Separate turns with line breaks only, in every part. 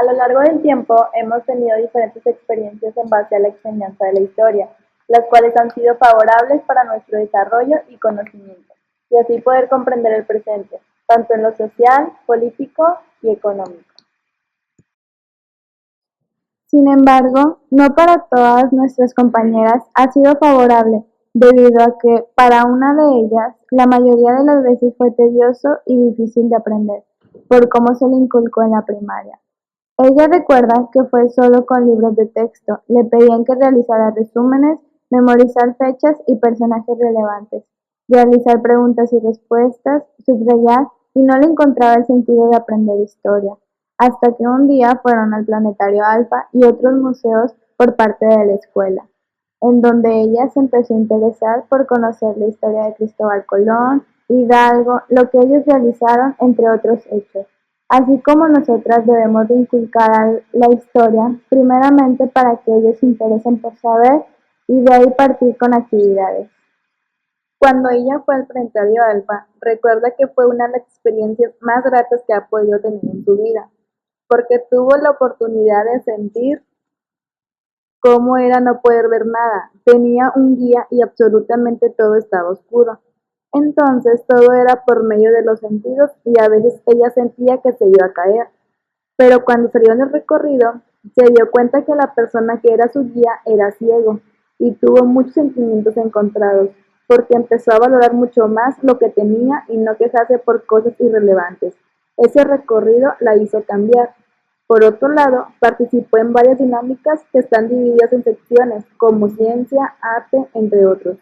lo largo del tiempo hemos tenido diferentes experiencias en base a la enseñanza de la historia, las cuales han sido favorables para nuestro desarrollo y conocimiento, y así poder comprender el presente, tanto en lo social, político y económico. Sin embargo, no para todas nuestras compañeras ha sido favorable, debido a que para una de ellas la mayoría de las veces fue tedioso y difícil de aprender, por cómo se le inculcó en la primaria. Ella recuerda que fue solo con libros de texto, le pedían que realizara resúmenes, memorizar fechas y personajes relevantes, realizar preguntas y respuestas, subrayar y no le encontraba el sentido de aprender historia, hasta que un día fueron al Planetario Alfa y otros museos por parte de la escuela, en donde ella se empezó a interesar por conocer la historia de Cristóbal Colón, Hidalgo, lo que ellos realizaron, entre otros hechos. Así como nosotras debemos de inculcar la historia, primeramente para que ellos se interesen por saber y de ahí partir con actividades. Cuando ella fue al Planetario Alfa, recuerda que fue una de las experiencias más gratas que ha podido tener en su vida, porque tuvo la oportunidad de sentir cómo era no poder ver nada. Tenía un guía y absolutamente todo estaba oscuro. Entonces todo era por medio de los sentidos y a veces ella sentía que se iba a caer. Pero cuando salió en el recorrido, se dio cuenta que la persona que era su guía era ciego y tuvo muchos sentimientos encontrados, porque empezó a valorar mucho más lo que tenía y no quejarse por cosas irrelevantes. Ese recorrido la hizo cambiar. Por otro lado, participó en varias dinámicas que están divididas en secciones, como ciencia, arte, entre otros.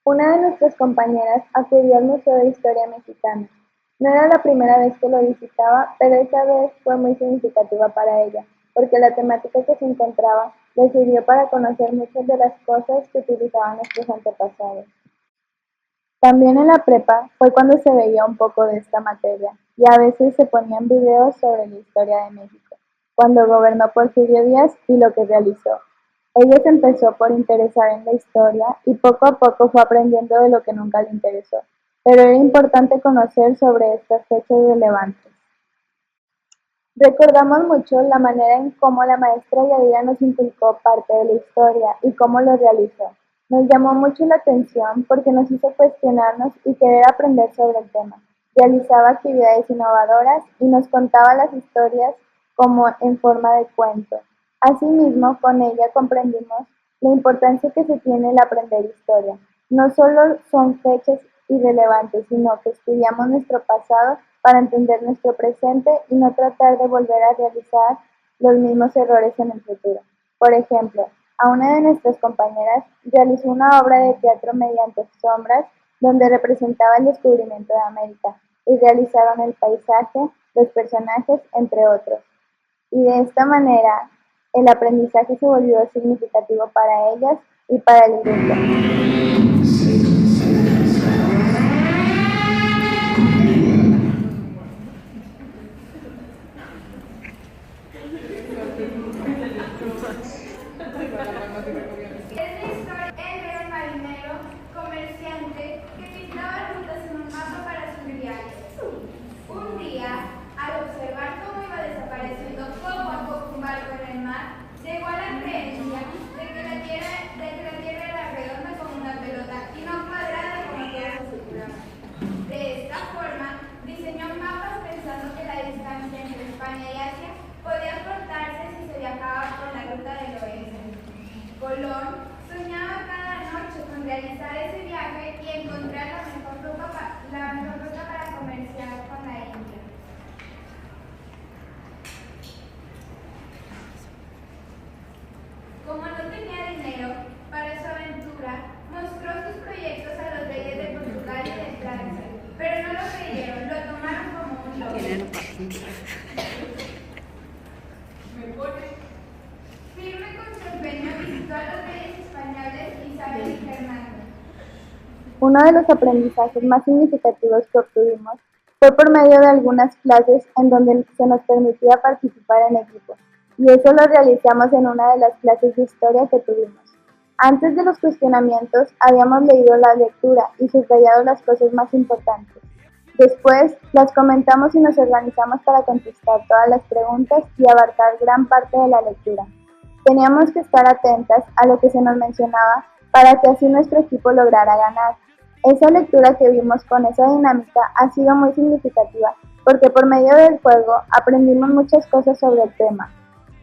Una de nuestras compañeras acudió al Museo de Historia Mexicana. No era la primera vez que lo visitaba, pero esa vez fue muy significativa para ella, porque la temática que se encontraba le sirvió para conocer muchas de las cosas que utilizaban nuestros antepasados. También en la prepa fue cuando se veía un poco de esta materia, y a veces se ponían videos sobre la historia de México, cuando gobernó Porfirio Díaz y lo que realizó. Ella se empezó por interesar en la historia y poco a poco fue aprendiendo de lo que nunca le interesó, pero era importante conocer sobre estas fechas relevantes. Recordamos mucho la manera en cómo la maestra Yadira nos inculcó parte de la historia y cómo lo realizó. Nos llamó mucho la atención porque nos hizo cuestionarnos y querer aprender sobre el tema. Realizaba actividades innovadoras y nos contaba las historias como en forma de cuento. Asimismo, con ella comprendimos la importancia que se tiene el aprender historia. No solo son fechas irrelevantes, sino que estudiamos nuestro pasado para entender nuestro presente y no tratar de volver a realizar los mismos errores en el futuro. Por ejemplo, a una de nuestras compañeras realizó una obra de teatro mediante sombras donde representaba el descubrimiento de América y realizaron el paisaje, los personajes, entre otros. Y de esta manera, el aprendizaje se volvió significativo para ellas y para el grupo.
Él era un marinero, comerciante, que pintaba rutas en un mapa para sus viajes. Un día, al observar cómo iba desapareciendo poco a poco un barco en el mar, llegó a la creencia de que la Tierra era redonda como una pelota y no cuadrada como todos aseguraban. De esta forma, diseñó mapas pensando que la distancia entre España y Asia podía cortarse si se viajaba por la ruta del oeste. Colón soñaba cada noche con realizar ese viaje y encontrar la mejor ruta para comerciar con la India. Como no tenía dinero para su aventura, mostró sus proyectos a los reyes de Portugal y de Francia, pero no lo creyeron, lo tomaron como un loco. Firme con su empeño visitó a los reyes españoles Isabel y Fernando.
Uno de los aprendizajes más significativos que obtuvimos fue por medio de algunas clases en donde se nos permitía participar en equipo, y eso lo realizamos en una de las clases de historia que tuvimos. Antes de los cuestionamientos habíamos leído la lectura y subrayado las cosas más importantes. Después las comentamos y nos organizamos para contestar todas las preguntas y abarcar gran parte de la lectura. Teníamos que estar atentas a lo que se nos mencionaba para que así nuestro equipo lograra ganar. Esa lectura que vimos con esa dinámica ha sido muy significativa porque por medio del juego aprendimos muchas cosas sobre el tema.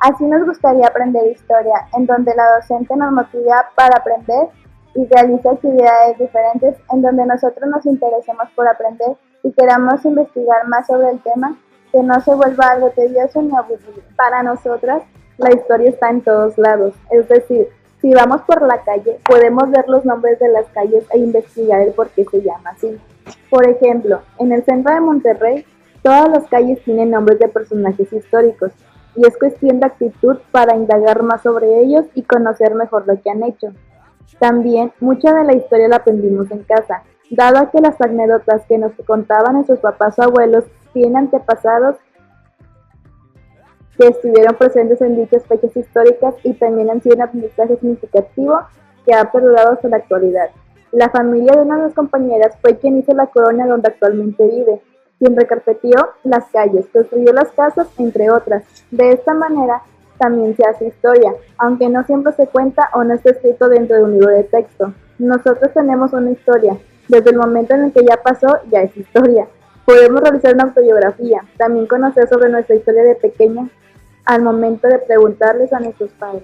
Así nos gustaría aprender historia, en donde la docente nos motiva para aprender y realiza actividades diferentes en donde nosotros nos interesemos por aprender y queramos investigar más sobre el tema, que no se vuelva algo tedioso ni aburrido.
Para nosotras, la historia está en todos lados, es decir, si vamos por la calle, podemos ver los nombres de las calles e investigar el por qué se llama así. Por ejemplo, en el centro de Monterrey, todas las calles tienen nombres de personajes históricos, y es cuestión de actitud para indagar más sobre ellos y conocer mejor lo que han hecho. También, mucha de la historia la aprendimos en casa, dado a que las anécdotas que nos contaban nuestros papás o abuelos tienen antepasados que estuvieron presentes en dichas fechas históricas y también han sido un aprendizaje significativo que ha perdurado hasta la actualidad. La familia de una de las compañeras fue quien hizo la colonia donde actualmente vive, quien recarpetió las calles, construyó las casas, entre otras. De esta manera también se hace historia, aunque no siempre se cuenta o no está escrito dentro de un libro de texto. Nosotros tenemos una historia, desde el momento en el que ya pasó, ya es historia. Podemos realizar una autobiografía, también conocer sobre nuestra historia de pequeña al momento de preguntarles a nuestros padres.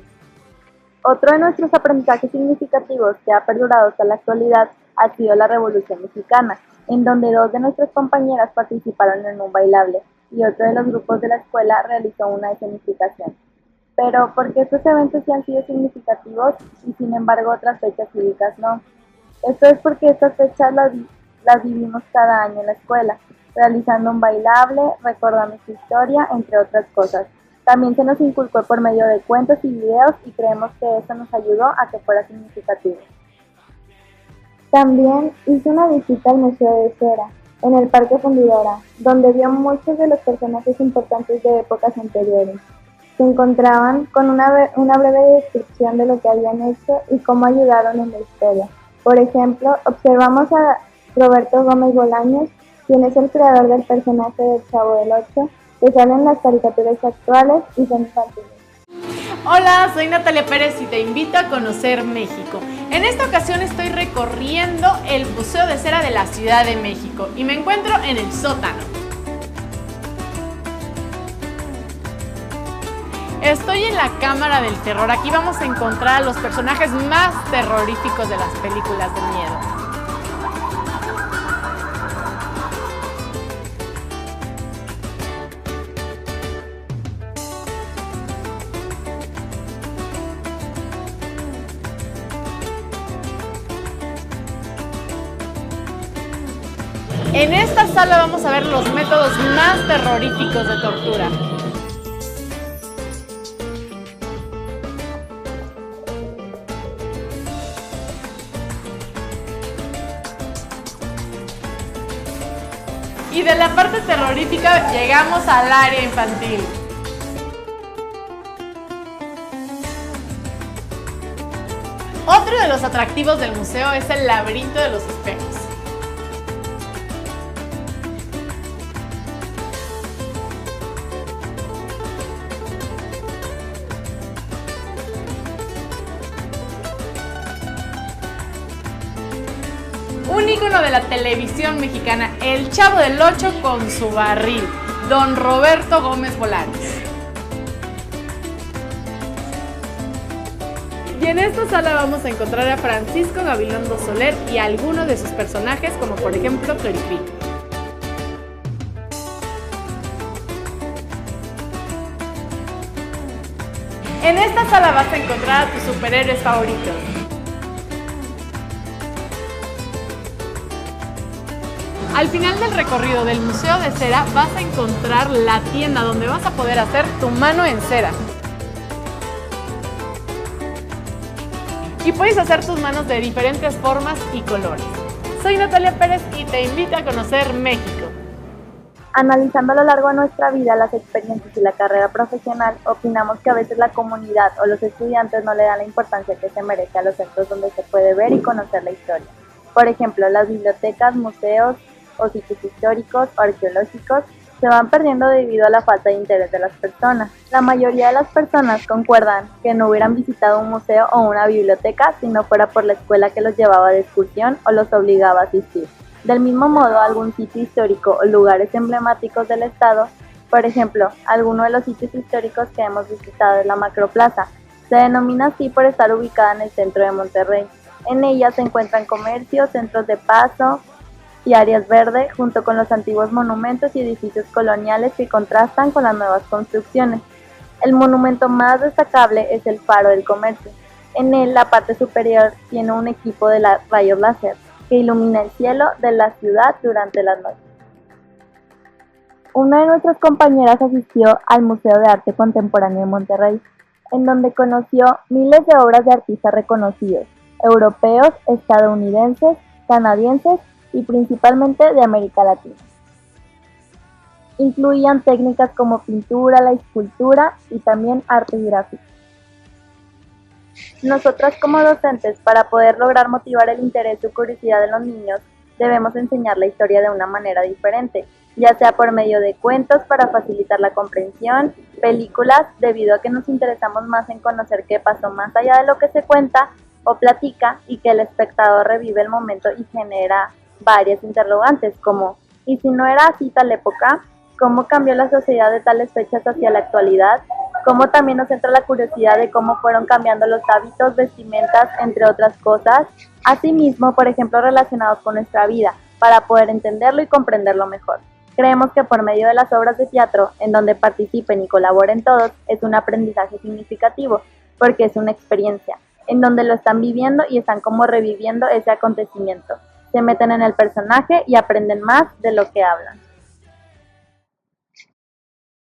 Otro de nuestros aprendizajes significativos que ha perdurado hasta la actualidad ha sido la Revolución Mexicana, en donde 2 de nuestras compañeras participaron en un bailable y otro de los grupos de la escuela realizó una escenificación. Pero, ¿por qué estos eventos sí han sido significativos y sin embargo otras fechas cívicas no? Esto es porque estas fechas las vivimos cada año en la escuela, realizando un bailable, recordando su historia, entre otras cosas. También se nos inculcó por medio de cuentos y videos y creemos que esto nos ayudó a que fuera significativo.
También hice una visita al Museo de Cera, en el Parque Fundidora, donde vio muchos de los personajes importantes de épocas anteriores. Se encontraban con una breve descripción de lo que habían hecho y cómo ayudaron en la historia. Por ejemplo, observamos a Roberto Gómez Bolaños, quien es el creador del personaje del Chavo del Ocho, que sale en las caricaturas actuales y son infantiles.
Hola, soy Natalia Pérez y te invito a conocer México. En esta ocasión estoy recorriendo el Museo de Cera de la Ciudad de México y me encuentro en el sótano. Estoy en la Cámara del Terror. Aquí vamos a encontrar a los personajes más terroríficos de las películas de miedo. En esta sala vamos a ver los métodos más terroríficos de tortura. Y de la parte terrorífica llegamos al área infantil. Otro de los atractivos del museo es el laberinto de los espejos. Un ícono de la televisión mexicana, el Chavo del Ocho con su barril, don Roberto Gómez Bolaños. Y en esta sala vamos a encontrar a Francisco Gabilondo Soler y a algunos de sus personajes, como por ejemplo Clorifil. En esta sala vas a encontrar a tus superhéroes favoritos. Al final del recorrido del Museo de Cera vas a encontrar la tienda donde vas a poder hacer tu mano en cera. Y puedes hacer tus manos de diferentes formas y colores. Soy Natalia Pérez y te invito a conocer México.
Analizando a lo largo de nuestra vida las experiencias y la carrera profesional, opinamos que a veces la comunidad o los estudiantes no le dan la importancia que se merece a los centros donde se puede ver y conocer la historia. Por ejemplo, las bibliotecas, museos, o sitios históricos o arqueológicos se van perdiendo debido a la falta de interés de las personas. La mayoría de las personas concuerdan que no hubieran visitado un museo o una biblioteca si no fuera por la escuela que los llevaba de excursión o los obligaba a asistir. Del mismo modo, algún sitio histórico o lugares emblemáticos del estado, por ejemplo, alguno de los sitios históricos que hemos visitado es la Macroplaza. Se denomina así por estar ubicada en el centro de Monterrey. En ella se encuentran comercios, centros de paso y áreas verdes, junto con los antiguos monumentos y edificios coloniales que contrastan con las nuevas construcciones. El monumento más destacable es el Faro del Comercio. En él, la parte superior tiene un equipo de rayos láser que ilumina el cielo de la ciudad durante las noches. Una de nuestras compañeras asistió al Museo de Arte Contemporáneo de Monterrey, en donde conoció miles de obras de artistas reconocidos, europeos, estadounidenses, canadienses y principalmente de América Latina. Incluían técnicas como pintura, la escultura y también arte gráfico. Nosotras como docentes, para poder lograr motivar el interés o curiosidad de los niños, debemos enseñar la historia de una manera diferente, ya sea por medio de cuentos para facilitar la comprensión, películas debido a que nos interesamos más en conocer qué pasó más allá de lo que se cuenta o platica y que el espectador revive el momento y genera varias interrogantes como ¿y si no era así tal época? ¿Cómo cambió la sociedad de tales fechas hacia la actualidad? Cómo también nos entra la curiosidad de cómo fueron cambiando los hábitos, vestimentas, entre otras cosas. Asimismo, por ejemplo, relacionados con nuestra vida, para poder entenderlo y comprenderlo mejor. Creemos que por medio de las obras de teatro, en donde participen y colaboren todos, es un aprendizaje significativo, porque es una experiencia, en donde lo están viviendo y están como reviviendo ese acontecimiento. Se meten en el personaje y aprenden más de lo que hablan.